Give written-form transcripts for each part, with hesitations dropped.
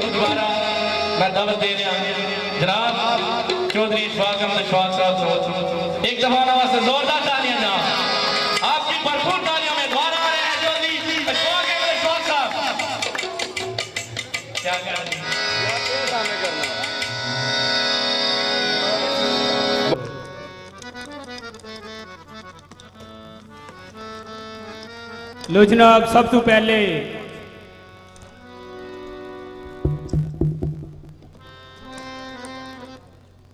दोबारा मैं दावत दे रहा जनाब चौधरी इशफाक अहमद इशफाक साहब को एक दफा नवाज से जोरदार तालियां जनाब, आपकी भरपूर तालियों में द्वारा आ रहे हैं चौधरी इशफाक अहमद इशफाक साहब। क्या करना लो जनाब, सब तो पहले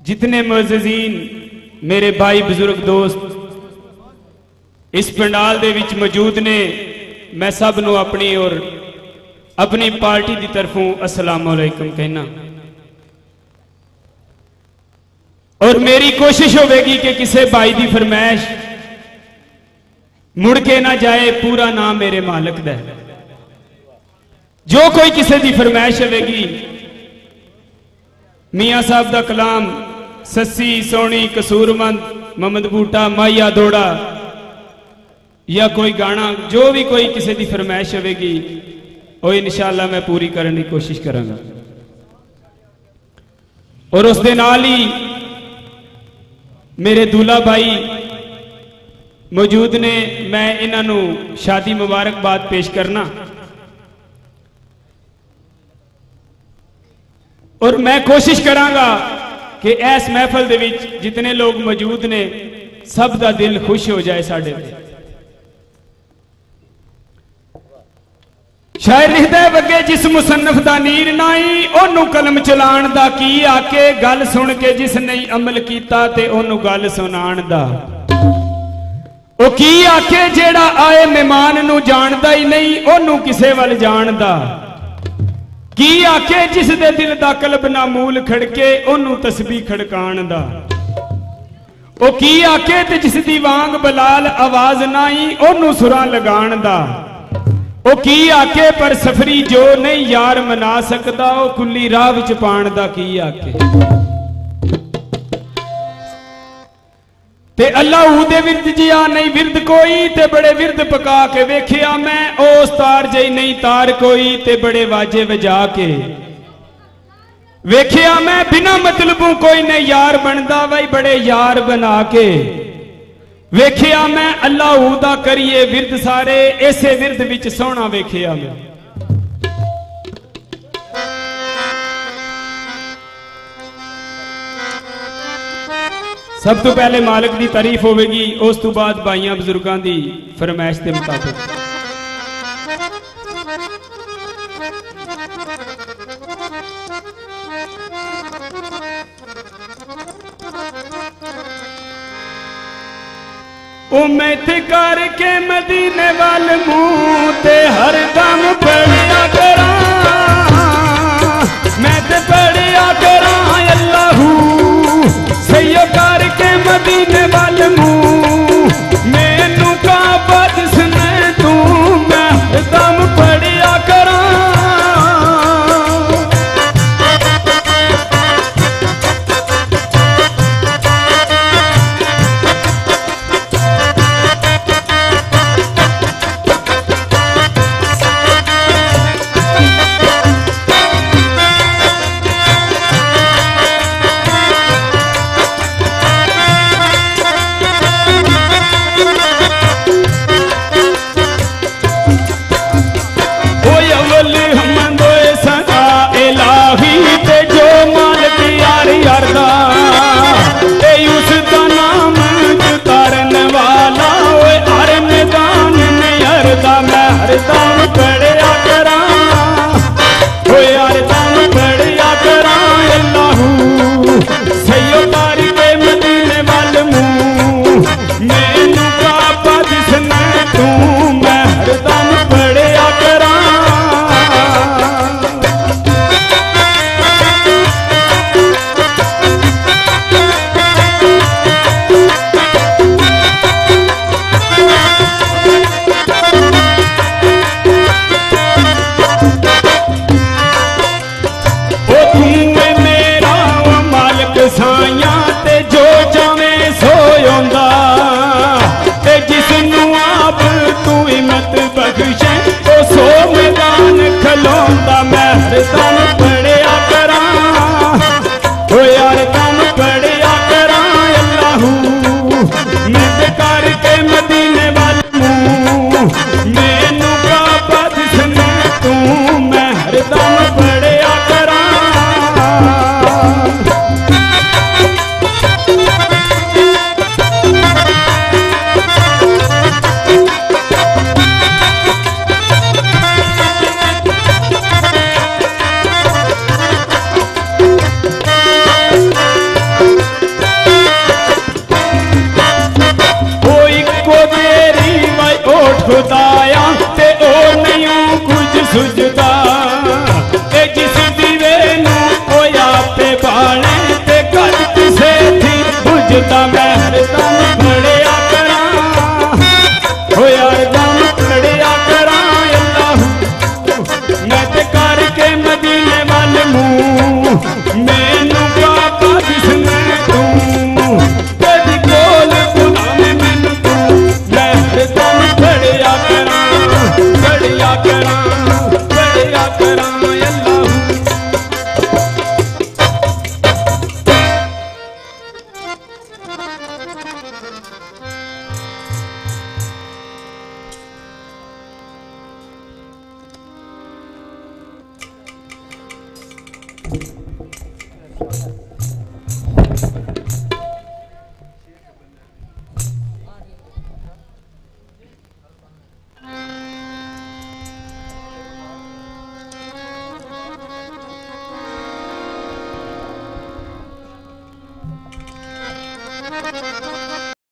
जितने मुअज़्ज़िज़ीन मेरे भाई बुजुर्ग दोस्त इस पंडाल दे विच मौजूद ने, मैं सब नूं अपनी और अपनी पार्टी की तरफों अस्सलाम वालेकुम कहना। और मेरी कोशिश होगी कि किसी भाई की फरमाइश मुड़ के ना जाए, पूरा नाम मेरे मालिक दा। जो कोई किसी की फरमाइश होगी, मियाँ साहब का कलाम, सस्सी सोनी कसूरमंद मोहम्मद बूटा माइया दौड़ा या कोई गाना, जो भी कोई किसी की फरमाइश होगी वो इंशाअल्लाह मैं पूरी करने की कोशिश करांगा। और उस दे नाल ही मेरे दूल्हा भाई मौजूद ने, मैं इन्हों शादी मुबारकबाद पेश करना। और मैं कोशिश करांगा कि इस महफल दे विच जितने लोग मौजूद ने सब दा दिल खुश हो जाए। साडे शायर लिखदा है, वगे जिस मुसन्नफ दा नीर नाई, ओनू कलम चलाण दा की आके, गल सुन के जिस नहीं अमल कीता ते ओनू गल सुनाण दा। ओ की आके जेड़ा आए मेहमान नू जानदा ही नहीं, ओनू किसे वल जानदा। की आके जिस दे दिल दा कल्ब ना मूल खड़के, ओनू तस्बीह खड़काण दा। ओ की आके ते जिस दी वांग बलाल आवाज नाई, ओनू सुरां लगाण दा। ओ की आके पर सफरी जो नहीं यार मना सकदा, ओ कुल्ली राह विच पाण दा की आके। ते अल्लाह दे विरद जिया नहीं विरद कोई, ते बड़े विरद पका के वेखिया मैं, ओस तार जई नहीं तार कोई, ते बड़े वाजे वजा के वेखिया मैं। बिना मतलबों कोई नहीं यार बनदा, वही बड़े यार बना के वेखिया मैं। अल्लाह दा करिए विरद सारे, ऐसे विरद विच सोहना वेखिया मैं। सब तो पहले मालिक की तारीफ होगी, उस तो बाद भाइयों बुजुर्गों की फरमाइश के मुताबिक। उम्मीद करके मदीने वाल मुंह ते हर दम पढ़िया करा, मैं ते पढ़िया करा अल्लाहू सैयो करके मदीने वाल मुंह, मैनू काबा जिसने तू, मैं दम पढ़िया करा। जुदा